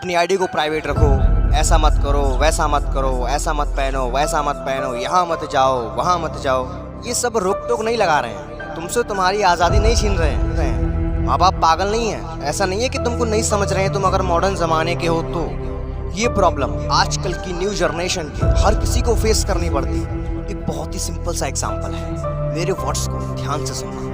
अपनी आईडी को प्राइवेट रखो, ऐसा मत करो, वैसा मत करो, ऐसा मत पहनो, वैसा मत पहनो, यहाँ मत जाओ, वहाँ मत जाओ। ये सब रोक टोक नहीं लगा रहे हैं, तुमसे तुम्हारी आज़ादी नहीं छीन रहे हैं। माँ बाप पागल नहीं है, ऐसा नहीं है कि तुमको नहीं समझ रहे हैं। तुम अगर मॉडर्न ज़माने के हो तो ये प्रॉब्लम आजकल की न्यू जनरेशन के हर किसी को फेस करनी पड़ती है। एक बहुत ही सिंपल सा एग्जांपल है, मेरे वर्ड्स को ध्यान से सुनना।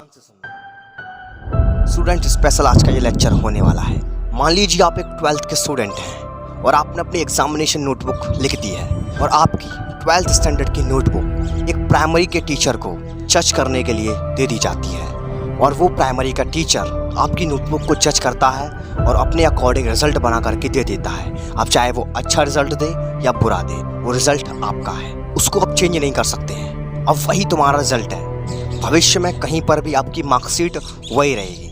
स्टूडेंट स्पेशल आज का ये लेक्चर होने वाला है। मान लीजिए आप एक 12th के स्टूडेंट हैं और आपने अपनी एग्जामिनेशन नोटबुक लिख दी है और आपकी 12th स्टैंडर्ड की नोटबुक एक प्राइमरी के टीचर को जज करने के लिए दे दी जाती है और वो प्राइमरी का टीचर आपकी नोटबुक को जज करता है और अपने अकॉर्डिंग रिजल्ट बना करके दे देता है। अब चाहे वो अच्छा रिजल्ट दे या बुरा दे, वो रिजल्ट आपका है, उसको आप चेंज नहीं कर सकते हैं। अब वही तुम्हारा रिजल्ट है, भविष्य में कहीं पर भी आपकी मार्कशीट वही रहेगी।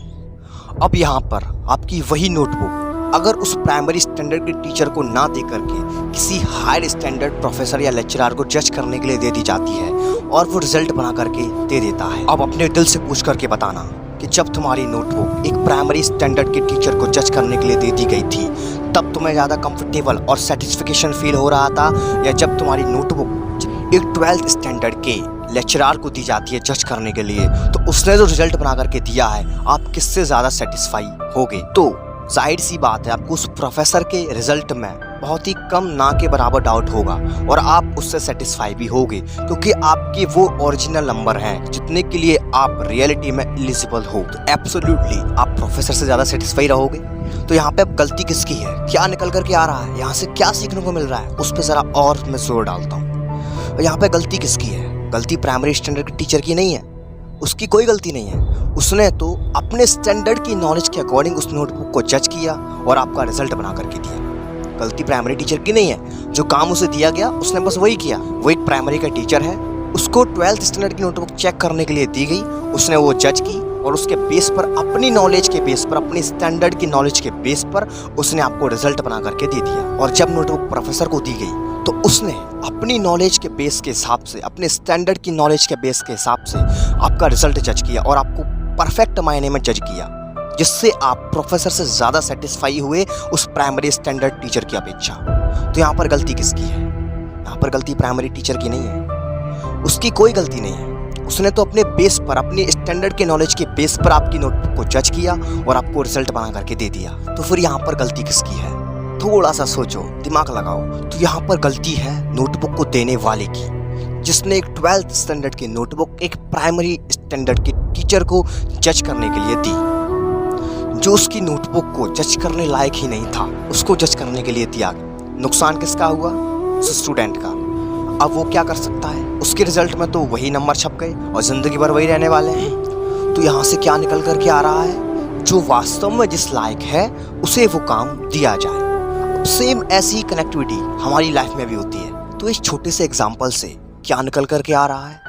अब यहाँ पर आपकी वही नोटबुक अगर उस प्राइमरी स्टैंडर्ड के टीचर को ना दे करके किसी हायर स्टैंडर्ड प्रोफेसर या लेक्चरर को जज करने के लिए दे दी जाती है और वो रिजल्ट बना करके दे देता है। अब अपने दिल से पूछ करके बताना कि जब तुम्हारी नोटबुक एक प्राइमरी स्टैंडर्ड के टीचर को जज करने के लिए दे दी गई थी तब तुम्हें ज़्यादा कंफर्टेबल और सेटिस्फिकेशन फील हो रहा था, या जब तुम्हारी नोटबुक एक 12th स्टैंडर्ड के लेक्चरर को दी जाती है जज करने के लिए तो उसने जो रिजल्ट बना करके दिया है आप किससे ज़्यादा सेटिस्फाई होगे? तो जाहिर सी बात है आपको उस प्रोफेसर के रिजल्ट में बहुत ही कम ना के बराबर डाउट होगा और आप उससे सेटिस्फाई भी होगे, क्योंकि आपके वो ओरिजिनल नंबर हैं जितने के लिए आप रियलिटी में एलिजिबल हो। तो एब्सोल्युटली आप प्रोफेसर से ज़्यादा सेटिस्फाई रहोगे। तो यहाँ पे अब गलती किसकी है, क्या निकल करके आ रहा है, यहाँ से क्या सीखने को मिल रहा है, उस पर ज़रा और मैं जोर डालता हूँ। यहाँ पे गलती किसकी है? गलती प्राइमरी स्टैंडर्ड के टीचर की नहीं है, उसकी कोई गलती नहीं है। उसने तो अपने स्टैंडर्ड की नॉलेज के अकॉर्डिंग उस नोटबुक को जज किया और आपका रिजल्ट बना करके दिया। गलती प्राइमरी टीचर की नहीं है, जो काम उसे दिया गया उसने बस वही किया। वो एक प्राइमरी का टीचर है, उसको 12th स्टैंडर्ड की नोटबुक चेक करने के लिए दी गई, उसने वो जज की और उसके बेस पर, अपनी नॉलेज के बेस पर, अपनी स्टैंडर्ड की नॉलेज के बेस पर उसने आपको रिजल्ट बना करके दे दिया। और जब नोटबुक प्रोफेसर को दी गई तो उसने अपनी नॉलेज के बेस के हिसाब से, अपने स्टैंडर्ड की नॉलेज के बेस के हिसाब से आपका रिजल्ट जज किया और आपको परफेक्ट मायने में जज किया, जिससे आप प्रोफेसर से ज़्यादा सेटिस्फाई हुए उस प्राइमरी स्टैंडर्ड टीचर की अपेक्षा। तो यहाँ पर गलती किसकी है? यहाँ पर गलती प्राइमरी टीचर की नहीं है, उसकी कोई गलती नहीं है। उसने तो अपने बेस पर, अपने स्टैंडर्ड के नॉलेज के बेस पर आपकी नोटबुक को जज किया और आपको रिजल्ट बना करके दे दिया। तो फिर यहाँ पर गलती किसकी है? थोड़ा सा सोचो, दिमाग लगाओ। तो यहाँ पर गलती है नोटबुक को देने वाले की, जिसने एक 12th स्टैंडर्ड की नोटबुक एक प्राइमरी स्टैंडर्ड के टीचर को जज करने के लिए दी, जो उसकी नोटबुक को जज करने लायक ही नहीं था, उसको जज करने के लिए दिया। नुकसान किसका हुआ? उस स्टूडेंट का। अब वो क्या कर सकता है? उसके रिजल्ट में तो वही नंबर छप गए और ज़िंदगी भर वही रहने वाले हैं। तो यहाँ से क्या निकल कर के आ रहा है? जो वास्तव में जिस लायक है उसे वो काम दिया जाए। सेम ऐसी ही कनेक्टिविटी हमारी लाइफ में भी होती है। तो इस छोटे से एग्जाम्पल से क्या निकल करके आ रहा है?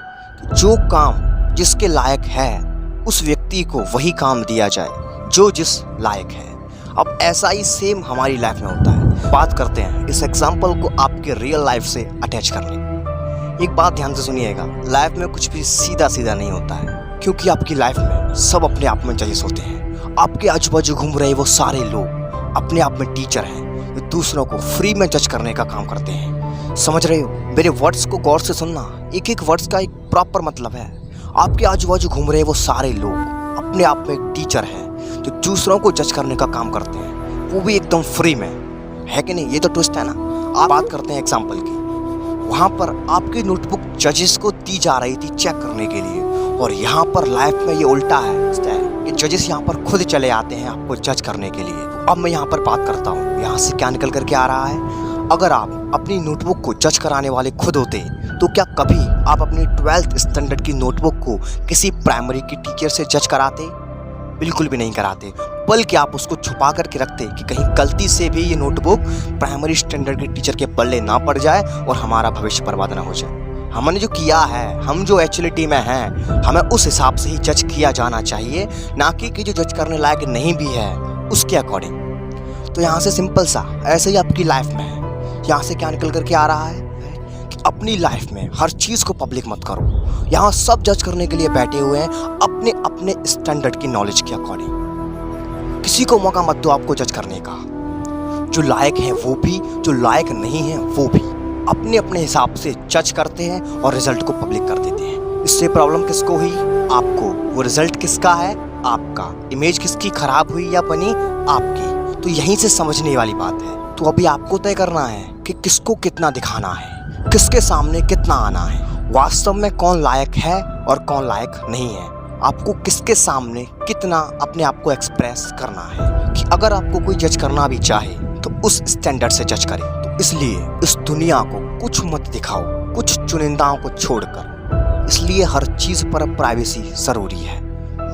जो काम जिसके लायक है उस व्यक्ति को वही काम दिया जाए जो जिस लायक है। अब ऐसा ही सेम हमारी लाइफ में होता है। बात करते हैं इस एग्जाम्पल को आपके रियल लाइफ से अटैच करने। एक बात ध्यान से सुनिएगा, लाइफ में कुछ भी सीधा सीधा नहीं होता है, क्योंकि आपकी लाइफ में सब अपने आप में जजेस होते हैं। आपके आजू बाजू घूम रहे वो सारे लोग अपने आप में टीचर हैं, जो दूसरों को फ्री में जज करने का काम करते हैं। समझ रहे हो? मेरे वर्ड्स को गौर से सुनना, एक एक वर्ड्स का एक प्रॉपर मतलब है। आपके आजू बाजू घूम रहे वो सारे लोग अपने आप में एक टीचर हैं, जो दूसरों को जज करने का काम करते हैं, वो भी एकदम फ्री में, है कि नहीं? ये तो ट्विस्ट है ना। आप बात करते हैं एग्जाम्पल की, वहाँ पर आपकी नोटबुक जजेस को दी जा रही थी चेक करने के लिए, और यहाँ पर लाइफ में ये उल्टा है कि जजेस यहाँ पर खुद चले आते हैं आपको जज करने के लिए। अब मैं यहाँ पर बात करता हूँ, यहाँ से क्या निकल करके आ रहा है? अगर आप अपनी नोटबुक को जज कराने वाले खुद होते तो क्या कभी आप अपनी 12th स्टैंडर्ड की नोटबुक को किसी प्राइमरी की टीचर से जज कराते? बिल्कुल भी नहीं कराते, बल्कि आप उसको छुपा करके रखते कि कहीं गलती से भी ये नोटबुक प्राइमरी स्टैंडर्ड के टीचर के पल्ले ना पड़ जाए और हमारा भविष्य बर्बाद ना हो जाए। हमने जो किया है, हम जो एक्चुअलिटी में हैं, हमें उस हिसाब से ही जज किया जाना चाहिए, ना कि जो जज करने लायक नहीं भी है उसके अकॉर्डिंग। तो यहाँ से सिंपल सा ऐसे ही आपकी लाइफ में है। यहाँ से क्या निकल करके आ रहा है कि अपनी लाइफ में हर चीज़ को पब्लिक मत करो। यहाँ सब जज करने के लिए बैठे हुए हैं अपने अपने स्टैंडर्ड की नॉलेज के अकॉर्डिंग। किसी को मौका मत दो आपको जज करने का। जो लायक हैं वो भी, जो लायक नहीं हैं वो भी अपने अपने हिसाब से जज करते हैं और रिजल्ट को पब्लिक कर देते हैं। इससे प्रॉब्लम किसको हुई? आपको। वो रिजल्ट किसका है? आपका। इमेज किसकी खराब हुई या बनी? आपकी। तो यहीं से समझने वाली बात है। तो अभी आपको तय करना है कि किसको कितना दिखाना है, किसके सामने कितना आना है, वास्तव में कौन लायक है और कौन लायक नहीं है। आपको किसके सामने कितना अपने आप को एक्सप्रेस करना है कि अगर आपको कोई जज करना भी चाहे तो उस स्टैंडर्ड से जज करे। तो इसलिए इस दुनिया को कुछ मत दिखाओ, कुछ चुनिंदाओं को छोड़कर। इसलिए हर चीज पर प्राइवेसी जरूरी है।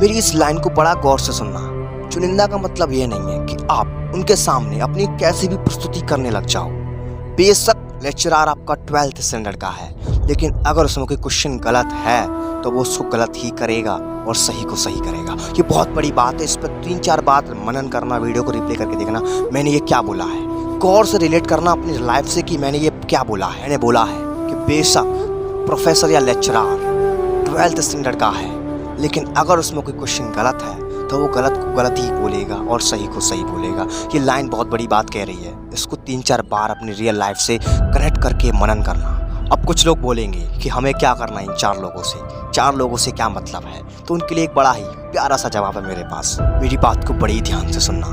मेरी इस लाइन को बड़ा गौर से सुनना। चुनिंदा का मतलब यह नहीं है कि आप उनके सामने अपनी कैसी भी प्रस्तुति करने लग जाओ। बेशक लेक्चरर आपका 12th स्टैंडर्ड का है, लेकिन अगर उसमें कोई क्वेश्चन गलत है तो वो उसको गलत ही करेगा और सही को सही करेगा। ये बहुत बड़ी बात है। इस पर 3-4 बार मनन करना, वीडियो को रिप्ले करके देखना मैंने ये क्या बोला है, गौर से रिलेट करना अपनी लाइफ से कि मैंने ये क्या बोला है। मैंने बोला है कि बेशक प्रोफेसर या लेक्चरर 12th स्टैंडर्ड का है, लेकिन अगर उसमें कोई क्वेश्चन गलत है तो वो गलत को गलत ही बोलेगा और सही को सही बोलेगा। ये लाइन बहुत बड़ी बात कह रही है। इसको 3-4 बार अपनी रियल लाइफ से कनेक्ट करके मनन करना। अब कुछ लोग बोलेंगे कि हमें क्या करना है इन 4 लोगों से, 4 लोगों से क्या मतलब है। तो उनके लिए एक बड़ा ही प्यारा सा जवाब है मेरे पास। मेरी बात को बड़ी ध्यान से सुनना।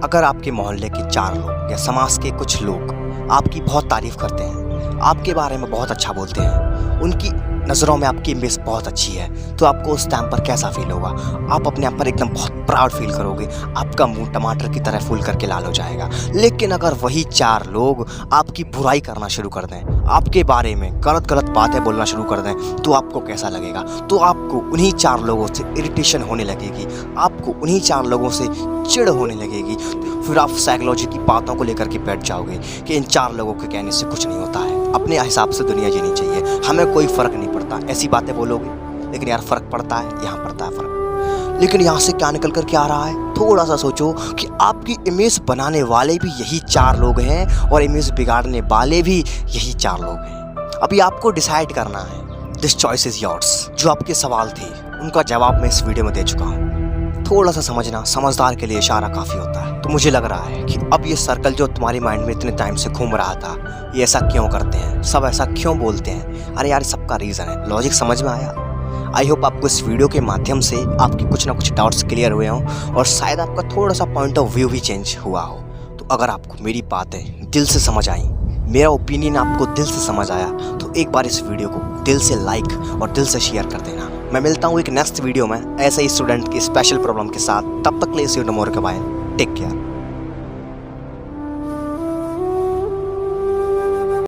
अगर आपके मोहल्ले के 4 लोग या समाज के कुछ लोग आपकी बहुत तारीफ करते हैं, आपके बारे में बहुत अच्छा बोलते हैं, उनकी नज़रों में आपकी इमेज बहुत अच्छी है, तो आपको उस टाइम पर कैसा फील होगा? आप अपने आप पर एकदम बहुत प्राउड फील करोगे। आपका मुंह टमाटर की तरह फूल करके लाल हो जाएगा। लेकिन अगर वही 4 लोग आपकी बुराई करना शुरू कर दें, आपके बारे में गलत गलत बातें बोलना शुरू कर दें, तो आपको कैसा लगेगा? तो आपको उन्हीं 4 लोगों से इरिटेशन होने लगेगी, आपको उन्हीं 4 लोगों से चिढ़ होने लगेगी। फिर आप साइकोलॉजी की बातों को लेकर के बैठ जाओगे कि इन 4 लोगों के कहने से कुछ नहीं होता है, अपने हिसाब से दुनिया जीनी चाहिए, हमें कोई फ़र्क नहीं पड़ता। ऐसी बातें बोलोगे, लेकिन यार फ़र्क पड़ता है, यहाँ पड़ता है फ़र्क। लेकिन यहाँ से क्या निकल कर के आ रहा है? थोड़ा सा सोचो कि आपकी इमेज बनाने वाले भी यही 4 लोग हैं और इमेज बिगाड़ने वाले भी यही 4 लोग हैं। अभी आपको डिसाइड करना है। This choice is yours. जो आपके सवाल थे उनका जवाब मैं इस वीडियो में दे चुका हूँ। थोड़ा सा समझना, समझदार के लिए इशारा काफ़ी होता है। तो मुझे लग रहा है कि अब ये सर्कल जो तुम्हारी माइंड में इतने टाइम से घूम रहा था, ये ऐसा क्यों करते हैं, सब ऐसा क्यों बोलते हैं, अरे यार सबका रीज़न है। लॉजिक समझ में आया? आई होप आपको इस वीडियो के माध्यम से आपकी कुछ ना कुछ डाउट्स क्लियर हुए हों और शायद आपका थोड़ा सा पॉइंट ऑफ व्यू भी चेंज हुआ हो। तो अगर आपको मेरी बातें दिल से समझ आई, मेरा ओपिनियन आपको दिल से समझ आया, तो एक बार इस वीडियो को दिल से लाइक और दिल से शेयर कर देना। मैं मिलता हूँ एक नेक्स्ट वीडियो में ऐसे ही स्टूडेंट की स्पेशल प्रॉब्लम के साथ। तब तक ले सी यू टुमारो के बाय। Take care.